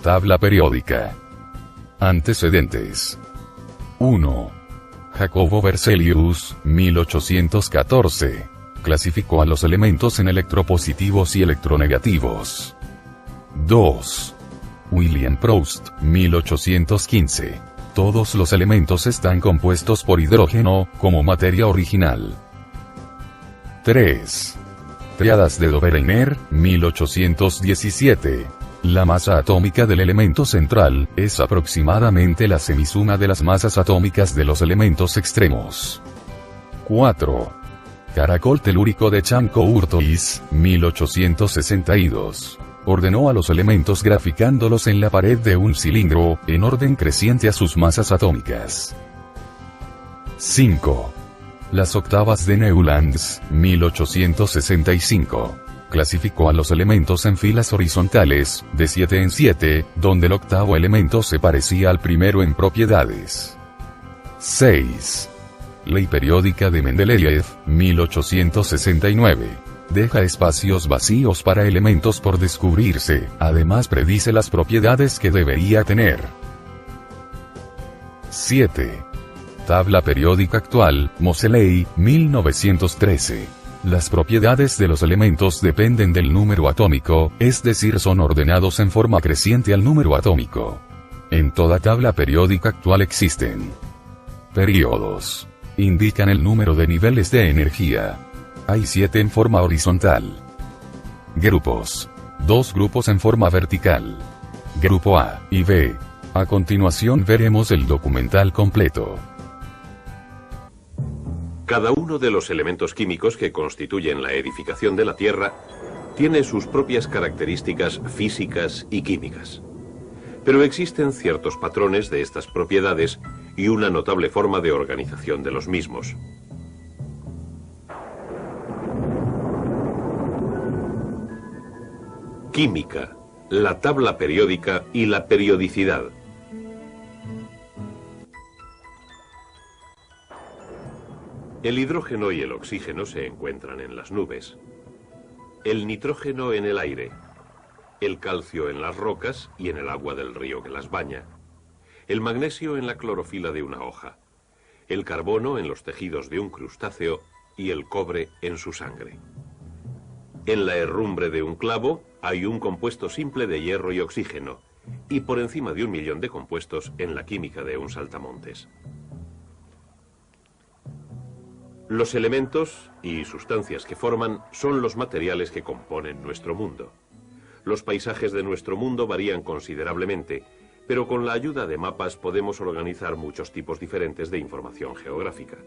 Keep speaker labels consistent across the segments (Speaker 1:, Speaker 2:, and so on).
Speaker 1: Tabla periódica. Antecedentes. 1. Jacobo Berzelius, 1814. Clasificó a los elementos en electropositivos y electronegativos. 2. William Proust, 1815. Todos los elementos están compuestos por hidrógeno, como materia original. 3. Triadas de Dobereiner, 1817. La masa atómica del elemento central es aproximadamente la semisuma de las masas atómicas de los elementos extremos. 4. Caracol telúrico de Chamco-Urtois, 1862. Ordenó a los elementos graficándolos en la pared de un cilindro, en orden creciente a sus masas atómicas. 5. Las octavas de Newlands, 1865. Clasificó a los elementos en filas horizontales, de 7 en 7, donde el octavo elemento se parecía al primero en propiedades. 6. Ley periódica de Mendeleev, 1869. Deja espacios vacíos para elementos por descubrirse, además predice las propiedades que debería tener. 7. Tabla periódica actual, Moseley, 1913. Las propiedades de los elementos dependen del número atómico, es decir, son ordenados en forma creciente al número atómico. En toda tabla periódica actual existen períodos. Indican el número de niveles de energía. Hay 7 en forma horizontal. Grupos. 2 grupos en forma vertical. Grupo A y B. A continuación veremos el documental completo.
Speaker 2: Cada uno de los elementos químicos que constituyen la edificación de la Tierra tiene sus propias características físicas y químicas. Pero existen ciertos patrones de estas propiedades y una notable forma de organización de los mismos. Química, la tabla periódica y la periodicidad. El hidrógeno y el oxígeno se encuentran en las nubes, el nitrógeno en el aire, el calcio en las rocas y en el agua del río que las baña, el magnesio en la clorofila de una hoja, el carbono en los tejidos de un crustáceo y el cobre en su sangre. En la herrumbre de un clavo hay un compuesto simple de hierro y oxígeno, y por encima de 1 millón de compuestos en la química de un saltamontes. Los elementos y sustancias que forman son los materiales que componen nuestro mundo. Los paisajes de nuestro mundo varían considerablemente, pero con la ayuda de mapas podemos organizar muchos tipos diferentes de información geográfica.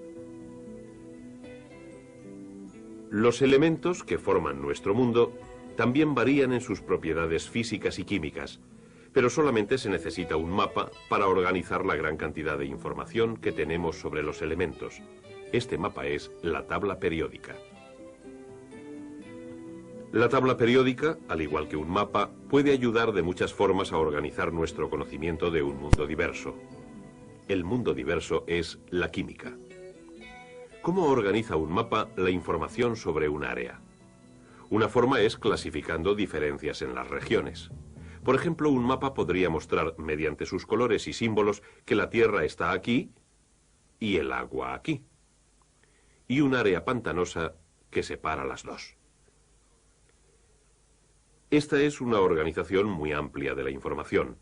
Speaker 2: Los elementos que forman nuestro mundo también varían en sus propiedades físicas y químicas, pero solamente se necesita un mapa para organizar la gran cantidad de información que tenemos sobre los elementos. Este mapa es la tabla periódica. La tabla periódica, al igual que un mapa, puede ayudar de muchas formas a organizar nuestro conocimiento de un mundo diverso. El mundo diverso es la química. ¿Cómo organiza un mapa la información sobre un área? Una forma es clasificando diferencias en las regiones. Por ejemplo, un mapa podría mostrar, mediante sus colores y símbolos, que la Tierra está aquí y el agua aquí, y un área pantanosa que separa las dos. Esta es una organización muy amplia de la información.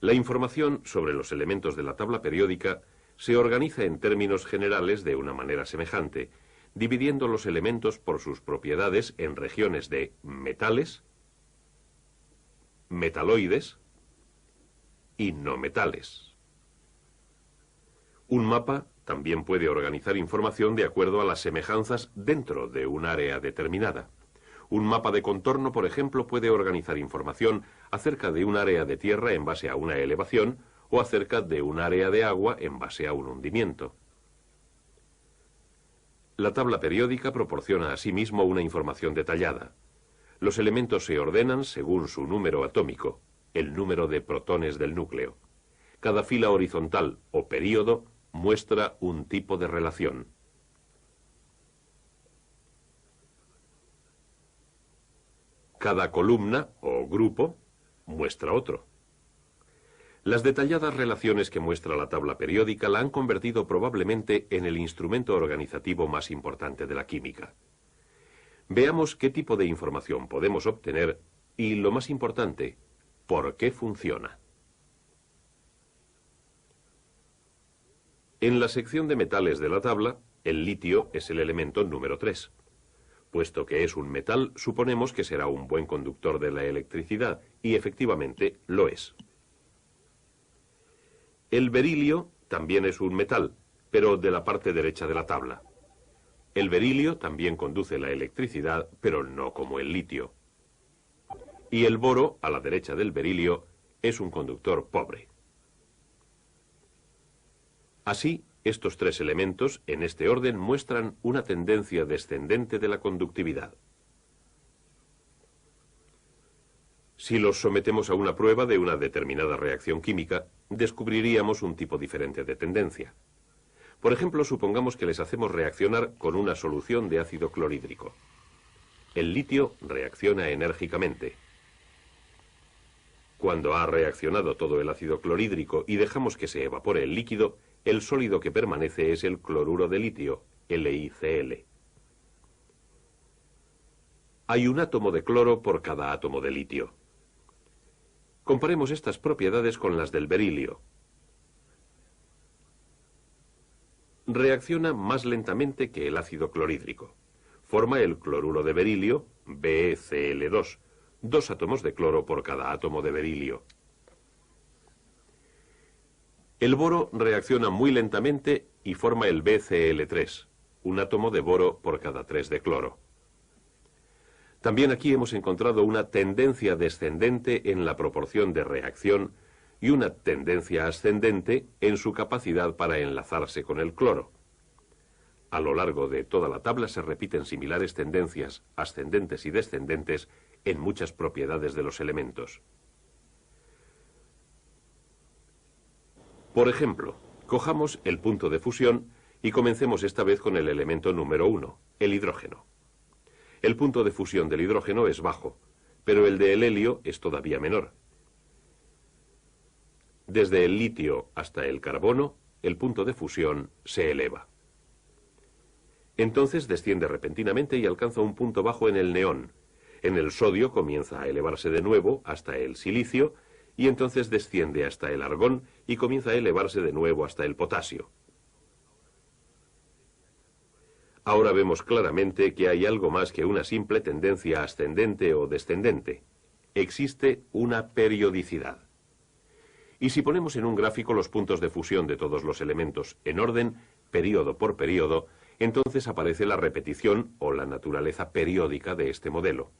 Speaker 2: La información sobre los elementos de la tabla periódica se organiza en términos generales de una manera semejante, dividiendo los elementos por sus propiedades en regiones de metales, metaloides y no metales. Un mapa también puede organizar información de acuerdo a las semejanzas dentro de un área determinada. Un mapa de contorno, por ejemplo, puede organizar información acerca de un área de tierra en base a una elevación o acerca de un área de agua en base a un hundimiento. La tabla periódica proporciona asimismo una información detallada. Los elementos se ordenan según su número atómico, el número de protones del núcleo. Cada fila horizontal o período muestra un tipo de relación. Cada columna o grupo muestra otro. Las detalladas relaciones que muestra la tabla periódica la han convertido probablemente en el instrumento organizativo más importante de la química. Veamos qué tipo de información podemos obtener y, lo más importante, por qué funciona. En la sección de metales de la tabla, el litio es el elemento número 3. Puesto que es un metal, suponemos que será un buen conductor de la electricidad, y efectivamente lo es. El berilio también es un metal, pero de la parte derecha de la tabla. El berilio también conduce la electricidad, pero no como el litio. Y el boro, a la derecha del berilio, es un conductor pobre. Así, estos tres elementos, en este orden, muestran una tendencia descendente de la conductividad. Si los sometemos a una prueba de una determinada reacción química, descubriríamos un tipo diferente de tendencia. Por ejemplo, supongamos que les hacemos reaccionar con una solución de ácido clorhídrico. El litio reacciona enérgicamente. Cuando ha reaccionado todo el ácido clorhídrico y dejamos que se evapore el líquido, el sólido que permanece es el cloruro de litio, LiCl. Hay un átomo de cloro por cada átomo de litio. Comparemos estas propiedades con las del berilio. Reacciona más lentamente que el ácido clorhídrico. Forma el cloruro de berilio, BeCl2, 2 átomos de cloro por cada átomo de berilio. El boro reacciona muy lentamente y forma el BCl3, un átomo de boro por cada 3 de cloro. También aquí hemos encontrado una tendencia descendente en la proporción de reacción y una tendencia ascendente en su capacidad para enlazarse con el cloro. A lo largo de toda la tabla se repiten similares tendencias ascendentes y descendentes en muchas propiedades de los elementos. Por ejemplo, cojamos el punto de fusión y comencemos esta vez con el elemento número 1, el hidrógeno. El punto de fusión del hidrógeno es bajo, pero el del helio es todavía menor. Desde el litio hasta el carbono, el punto de fusión se eleva. Entonces desciende repentinamente y alcanza un punto bajo en el neón. En el sodio comienza a elevarse de nuevo hasta el silicio, y entonces desciende hasta el argón y comienza a elevarse de nuevo hasta el potasio. Ahora vemos claramente que hay algo más que una simple tendencia ascendente o descendente. Existe una periodicidad. Y si ponemos en un gráfico los puntos de fusión de todos los elementos en orden, período por período, entonces aparece la repetición o la naturaleza periódica de este modelo.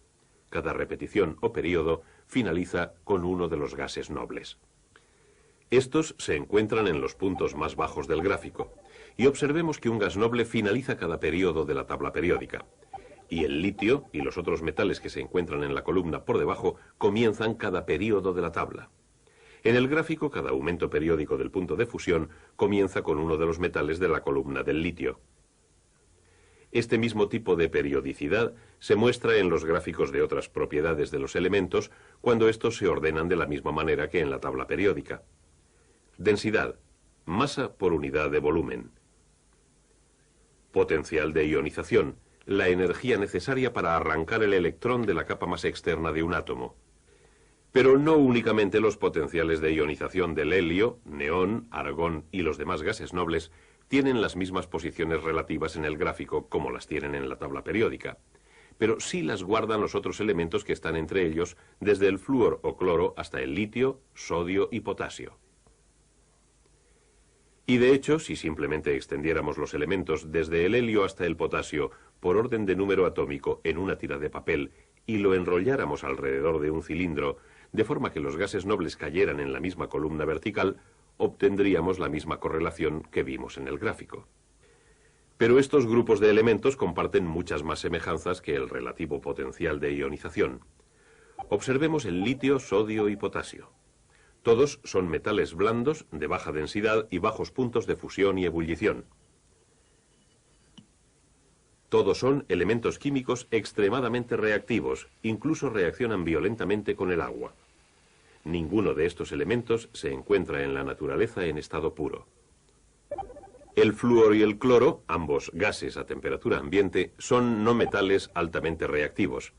Speaker 2: Cada repetición o período finaliza con uno de los gases nobles. Estos se encuentran en los puntos más bajos del gráfico, y observemos que un gas noble finaliza cada período de la tabla periódica, y el litio y los otros metales que se encuentran en la columna por debajo comienzan cada período de la tabla. En el gráfico, cada aumento periódico del punto de fusión comienza con uno de los metales de la columna del litio. Este mismo tipo de periodicidad se muestra en los gráficos de otras propiedades de los elementos cuando estos se ordenan de la misma manera que en la tabla periódica. Densidad, masa por unidad de volumen. Potencial de ionización, la energía necesaria para arrancar el electrón de la capa más externa de un átomo. Pero no únicamente los potenciales de ionización del helio, neón, argón y los demás gases nobles tienen las mismas posiciones relativas en el gráfico como las tienen en la tabla periódica, pero sí las guardan los otros elementos que están entre ellos, desde el flúor o cloro hasta el litio, sodio y potasio. Y de hecho, si simplemente extendiéramos los elementos desde el helio hasta el potasio por orden de número atómico en una tira de papel y lo enrolláramos alrededor de un cilindro, de forma que los gases nobles cayeran en la misma columna vertical, obtendríamos la misma correlación que vimos en el gráfico. Pero estos grupos de elementos comparten muchas más semejanzas que el relativo potencial de ionización. Observemos el litio, sodio y potasio. Todos son metales blandos de baja densidad y bajos puntos de fusión y ebullición. Todos son elementos químicos extremadamente reactivos, incluso reaccionan violentamente con el agua. Ninguno de estos elementos se encuentra en la naturaleza en estado puro. El flúor y el cloro, ambos gases a temperatura ambiente, son no metales altamente reactivos.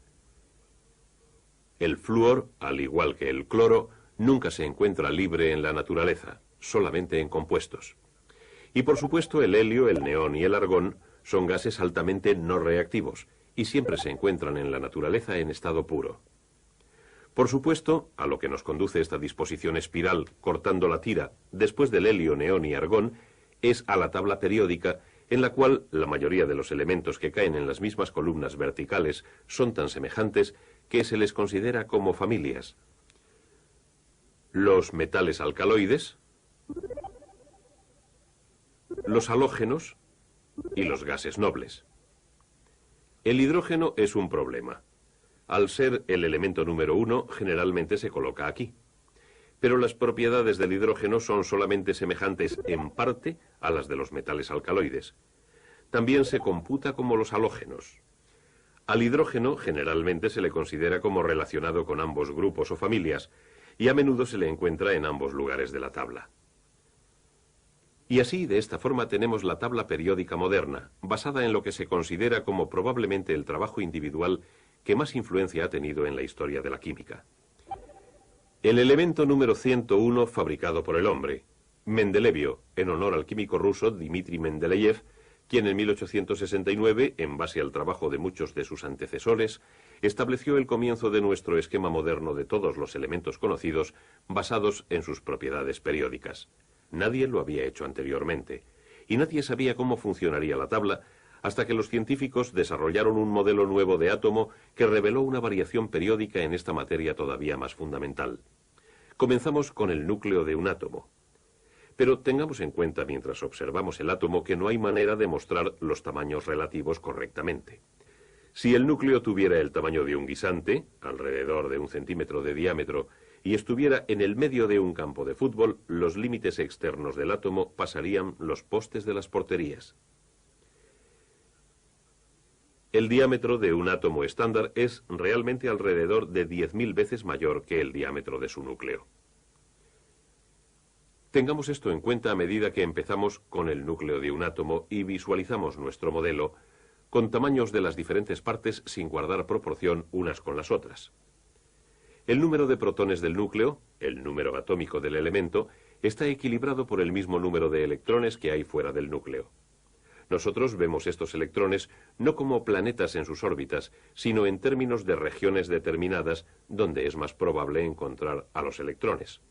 Speaker 2: El flúor, al igual que el cloro, nunca se encuentra libre en la naturaleza, solamente en compuestos. Y por supuesto el helio, el neón y el argón son gases altamente no reactivos y siempre se encuentran en la naturaleza en estado puro. Por supuesto, a lo que nos conduce esta disposición espiral cortando la tira después del helio, neón y argón, es a la tabla periódica en la cual la mayoría de los elementos que caen en las mismas columnas verticales son tan semejantes que se les considera como familias. Los metales alcaloides, los halógenos y los gases nobles. El hidrógeno es un problema. Al ser el elemento número 1, generalmente se coloca aquí. Pero las propiedades del hidrógeno son solamente semejantes en parte a las de los metales alcaloides. También se computa como los halógenos. Al hidrógeno generalmente se le considera como relacionado con ambos grupos o familias, y a menudo se le encuentra en ambos lugares de la tabla. Y así, de esta forma, tenemos la tabla periódica moderna, basada en lo que se considera como probablemente el trabajo individual que más influencia ha tenido en la historia de la química. El elemento número 101 fabricado por el hombre, Mendelevio, en honor al químico ruso Dmitri Mendeleev, quien en 1869, en base al trabajo de muchos de sus antecesores, estableció el comienzo de nuestro esquema moderno de todos los elementos conocidos basados en sus propiedades periódicas. Nadie lo había hecho anteriormente, y nadie sabía cómo funcionaría la tabla hasta que los científicos desarrollaron un modelo nuevo de átomo que reveló una variación periódica en esta materia todavía más fundamental. Comenzamos con el núcleo de un átomo. Pero tengamos en cuenta mientras observamos el átomo que no hay manera de mostrar los tamaños relativos correctamente. Si el núcleo tuviera el tamaño de un guisante, alrededor de 1 centímetro de diámetro, y estuviera en el medio de un campo de fútbol, los límites externos del átomo pasarían los postes de las porterías. El diámetro de un átomo estándar es realmente alrededor de 10.000 veces mayor que el diámetro de su núcleo. Tengamos esto en cuenta a medida que empezamos con el núcleo de un átomo y visualizamos nuestro modelo con tamaños de las diferentes partes sin guardar proporción unas con las otras. El número de protones del núcleo, el número atómico del elemento, está equilibrado por el mismo número de electrones que hay fuera del núcleo. Nosotros vemos estos electrones no como planetas en sus órbitas, sino en términos de regiones determinadas donde es más probable encontrar a los electrones.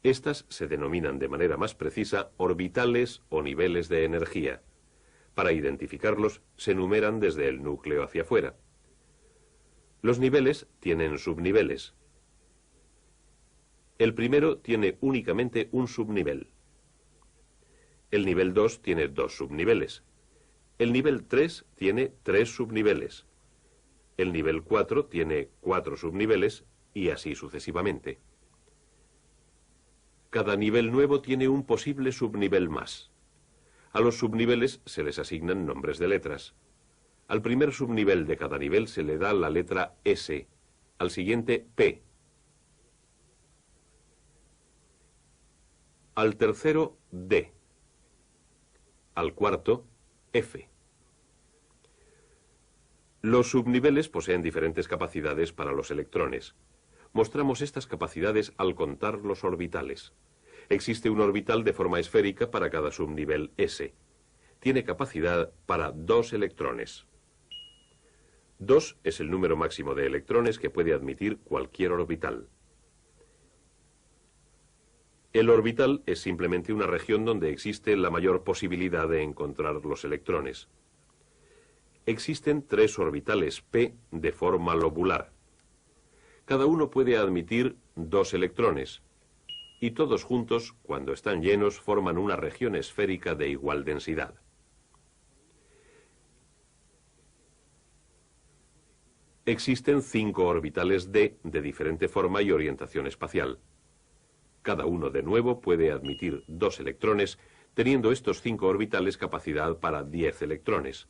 Speaker 2: Estas se denominan de manera más precisa orbitales o niveles de energía. Para identificarlos se numeran desde el núcleo hacia afuera. Los niveles tienen subniveles. El primero tiene únicamente un subnivel. El nivel 2 tiene 2 subniveles. El nivel 3 tiene 3 subniveles. El nivel 4 tiene 4 subniveles y así sucesivamente. Cada nivel nuevo tiene un posible subnivel más. A los subniveles se les asignan nombres de letras. Al primer subnivel de cada nivel se le da la letra S, al siguiente P, al tercero D, al cuarto F. Los subniveles poseen diferentes capacidades para los electrones. Mostramos estas capacidades al contar los orbitales. Existe un orbital de forma esférica para cada subnivel S. Tiene capacidad para 2 electrones. 2 es el número máximo de electrones que puede admitir cualquier orbital. El orbital es simplemente una región donde existe la mayor posibilidad de encontrar los electrones. Existen 3 orbitales P de forma lobular. Cada uno puede admitir 2 electrones, y todos juntos, cuando están llenos, forman una región esférica de igual densidad. Existen 5 orbitales D de diferente forma y orientación espacial. Cada uno de nuevo puede admitir 2 electrones, teniendo estos 5 orbitales capacidad para 10 electrones.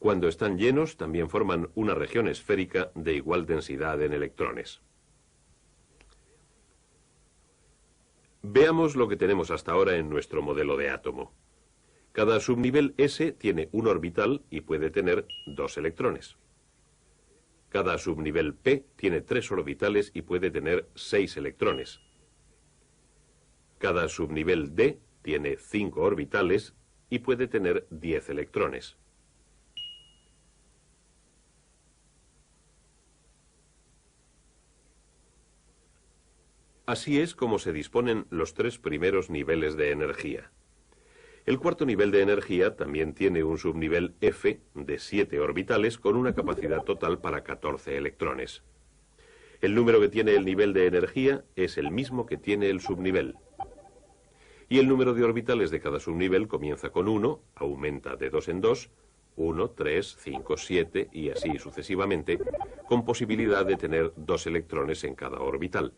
Speaker 2: Cuando están llenos, también forman una región esférica de igual densidad en electrones. Veamos lo que tenemos hasta ahora en nuestro modelo de átomo. Cada subnivel S tiene un orbital y puede tener 2 electrones. Cada subnivel P tiene 3 orbitales y puede tener 6 electrones. Cada subnivel D tiene 5 orbitales y puede tener 10 electrones. Así es como se disponen los 3 primeros niveles de energía. El cuarto nivel de energía también tiene un subnivel F de 7 orbitales con una capacidad total para 14 electrones. El número que tiene el nivel de energía es el mismo que tiene el subnivel. Y el número de orbitales de cada subnivel comienza con 1, aumenta de 2 en 2, 1, 3, 5, 7 y así sucesivamente, con posibilidad de tener 2 electrones en cada orbital.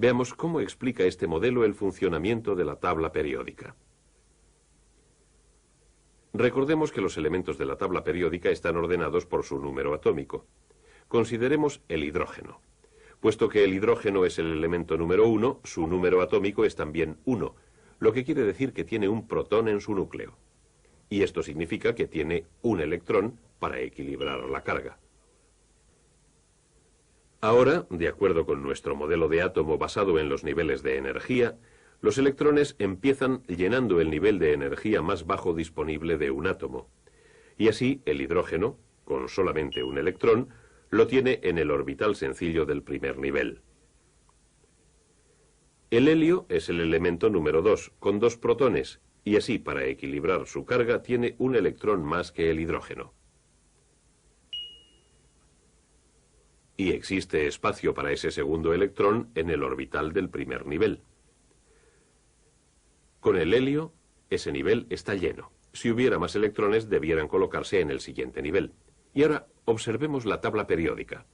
Speaker 2: Veamos cómo explica este modelo el funcionamiento de la tabla periódica. Recordemos que los elementos de la tabla periódica están ordenados por su número atómico. Consideremos el hidrógeno. Puesto que el hidrógeno es el elemento número 1, su número atómico es también 1, lo que quiere decir que tiene un protón en su núcleo. Y esto significa que tiene un electrón para equilibrar la carga. Ahora, de acuerdo con nuestro modelo de átomo basado en los niveles de energía, los electrones empiezan llenando el nivel de energía más bajo disponible de un átomo. Y así el hidrógeno, con solamente un electrón, lo tiene en el orbital sencillo del primer nivel. El helio es el elemento número 2, con 2 protones, y así para equilibrar su carga tiene un electrón más que el hidrógeno. Y existe espacio para ese segundo electrón en el orbital del primer nivel. Con el helio, ese nivel está lleno. Si hubiera más electrones, debieran colocarse en el siguiente nivel. Y ahora observemos la tabla periódica.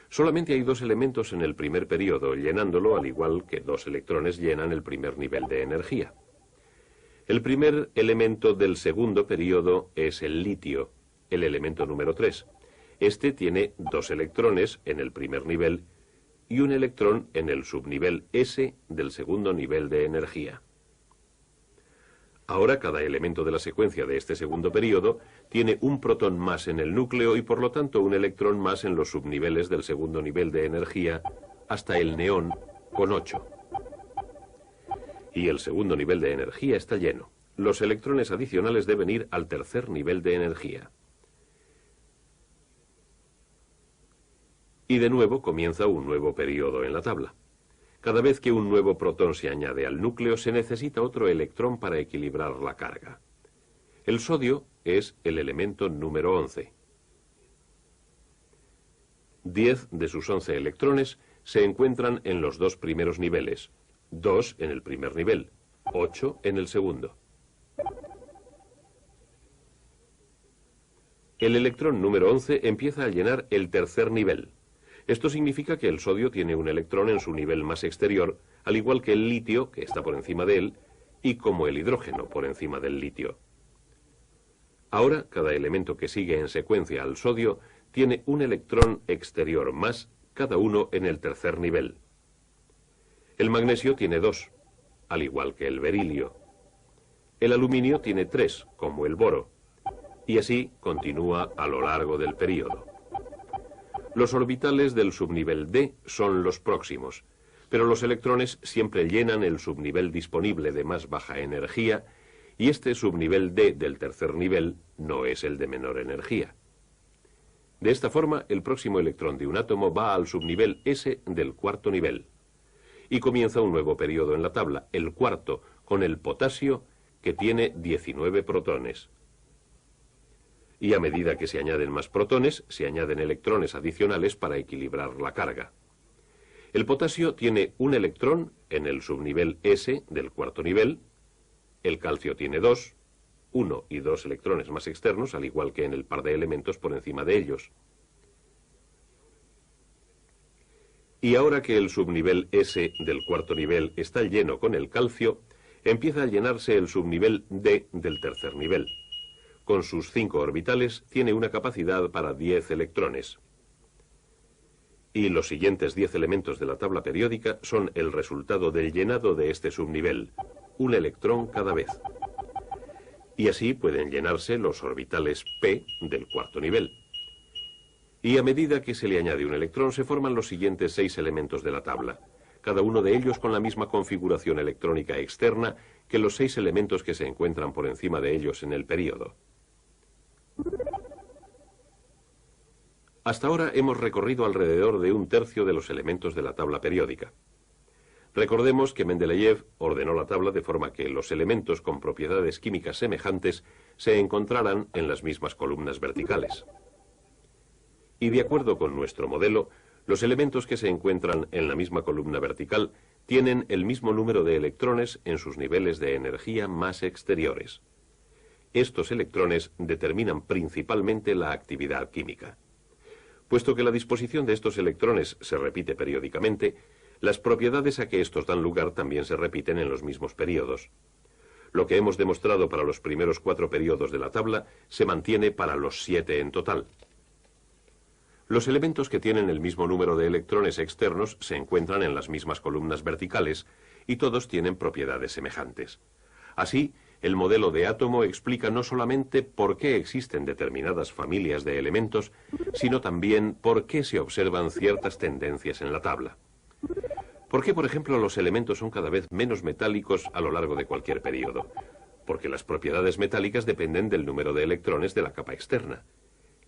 Speaker 2: Solamente hay 2 elementos en el primer período, llenándolo al igual que 2 electrones llenan el primer nivel de energía. El primer elemento del segundo período es el litio, el elemento número 3. Este tiene 2 electrones en el primer nivel y un electrón en el subnivel S del segundo nivel de energía. Ahora cada elemento de la secuencia de este segundo período tiene un protón más en el núcleo y por lo tanto un electrón más en los subniveles del segundo nivel de energía hasta el neón con 8. Y el segundo nivel de energía está lleno. Los electrones adicionales deben ir al tercer nivel de energía. Y de nuevo comienza un nuevo período en la tabla. Cada vez que un nuevo protón se añade al núcleo, se necesita otro electrón para equilibrar la carga. El sodio es el elemento número 11. 10 de sus 11 electrones se encuentran en los 2 primeros niveles, 2 en el primer nivel, 8 en el segundo. El electrón número 11 empieza a llenar el tercer nivel. Esto significa que el sodio tiene un electrón en su nivel más exterior, al igual que el litio, que está por encima de él, y como el hidrógeno por encima del litio. Ahora, cada elemento que sigue en secuencia al sodio tiene un electrón exterior más, cada uno en el tercer nivel. El magnesio tiene 2, al igual que el berilio. El aluminio tiene 3, como el boro, y así continúa a lo largo del período. Los orbitales del subnivel D son los próximos, pero los electrones siempre llenan el subnivel disponible de más baja energía y este subnivel D del tercer nivel no es el de menor energía. De esta forma, el próximo electrón de un átomo va al subnivel S del cuarto nivel. Y comienza un nuevo periodo en la tabla, el cuarto, con el potasio, que tiene 19 protones. Y a medida que se añaden más protones, se añaden electrones adicionales para equilibrar la carga. El potasio tiene un electrón en el subnivel S del cuarto nivel, el calcio tiene 2, 1 y 2 electrones más externos, al igual que en el par de elementos por encima de ellos. Y ahora que el subnivel S del cuarto nivel está lleno con el calcio, empieza a llenarse el subnivel D del tercer nivel. con sus 5 orbitales, tiene una capacidad para 10 electrones. Y los siguientes 10 elementos de la tabla periódica son el resultado del llenado de este subnivel, un electrón cada vez. Y así pueden llenarse los orbitales p del cuarto nivel. Y a medida que se le añade un electrón, se forman los siguientes 6 elementos de la tabla, cada uno de ellos con la misma configuración electrónica externa que los 6 elementos que se encuentran por encima de ellos en el período. Hasta ahora hemos recorrido alrededor de 1/3 de los elementos de la tabla periódica. Recordemos que Mendeleev ordenó la tabla de forma que los elementos con propiedades químicas semejantes se encontraran en las mismas columnas verticales. Y de acuerdo con nuestro modelo, los elementos que se encuentran en la misma columna vertical tienen el mismo número de electrones en sus niveles de energía más exteriores. Estos electrones determinan principalmente la actividad química. Puesto que la disposición de estos electrones se repite periódicamente, las propiedades a que estos dan lugar también se repiten en los mismos períodos. Lo que hemos demostrado para los primeros 4 períodos de la tabla se mantiene para los 7 en total. Los elementos que tienen el mismo número de electrones externos se encuentran en las mismas columnas verticales y todos tienen propiedades semejantes. Así, el modelo de átomo explica no solamente por qué existen determinadas familias de elementos, sino también por qué se observan ciertas tendencias en la tabla. ¿Por qué, por ejemplo, los elementos son cada vez menos metálicos a lo largo de cualquier período? Porque las propiedades metálicas dependen del número de electrones de la capa externa.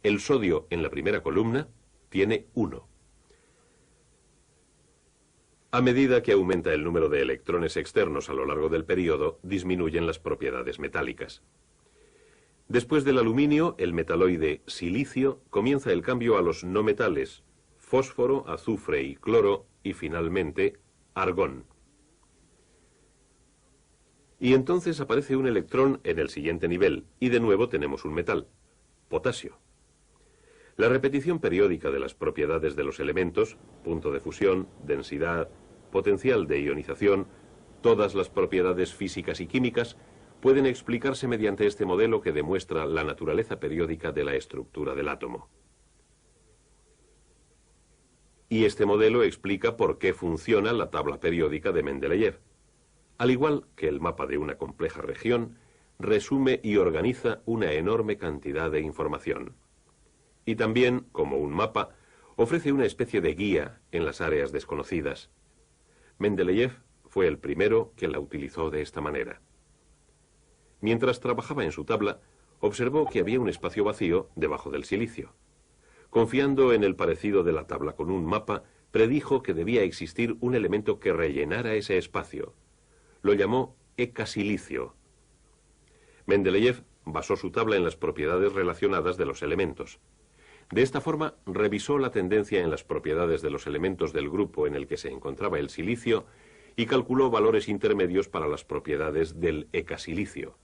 Speaker 2: El sodio en la primera columna tiene 1. A medida que aumenta el número de electrones externos a lo largo del período, disminuyen las propiedades metálicas. Después del aluminio, el metaloide silicio comienza el cambio a los no metales, fósforo, azufre y cloro, y finalmente, argón. Y entonces aparece un electrón en el siguiente nivel, y de nuevo tenemos un metal, potasio. La repetición periódica de las propiedades de los elementos, punto de fusión, densidad, potencial de ionización, todas las propiedades físicas y químicas, pueden explicarse mediante este modelo que demuestra la naturaleza periódica de la estructura del átomo. Y este modelo explica por qué funciona la tabla periódica de Mendeleev. Al igual que el mapa de una compleja región, resume y organiza una enorme cantidad de información. Y también, como un mapa, ofrece una especie de guía en las áreas desconocidas. Mendeleev fue el primero que la utilizó de esta manera. Mientras trabajaba en su tabla, observó que había un espacio vacío debajo del silicio. Confiando en el parecido de la tabla con un mapa, predijo que debía existir un elemento que rellenara ese espacio. Lo llamó ecasilicio. Mendeleev basó su tabla en las propiedades relacionadas de los elementos. De esta forma, revisó la tendencia en las propiedades de los elementos del grupo en el que se encontraba el silicio y calculó valores intermedios para las propiedades del ecasilicio.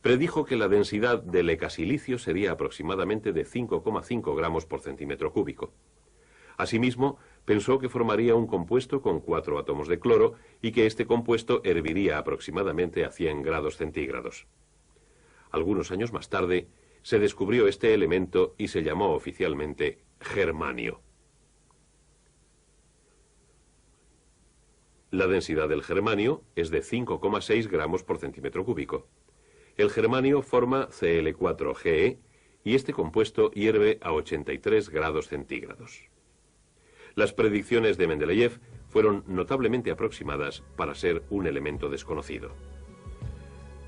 Speaker 2: Predijo que la densidad del ecasilicio sería aproximadamente de 5,5 gramos por centímetro cúbico. Asimismo, pensó que formaría un compuesto con 4 átomos de cloro y que este compuesto herviría aproximadamente a 100 grados centígrados. Algunos años más tarde, se descubrió este elemento y se llamó oficialmente germanio. La densidad del germanio es de 5,6 gramos por centímetro cúbico. El germanio forma Cl4Ge y este compuesto hierve a 83 grados centígrados. Las predicciones de Mendeleev fueron notablemente aproximadas para ser un elemento desconocido.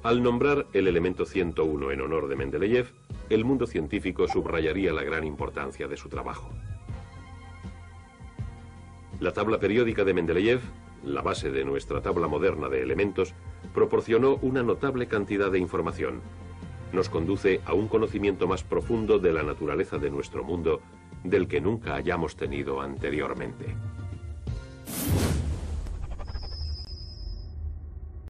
Speaker 2: Al nombrar el elemento 101 en honor de Mendeleev, el mundo científico subrayaría la gran importancia de su trabajo. La tabla periódica de Mendeleev, la base de nuestra tabla moderna de elementos, proporcionó una notable cantidad de información. Nos conduce a un conocimiento más profundo de la naturaleza de nuestro mundo del que nunca hayamos tenido anteriormente.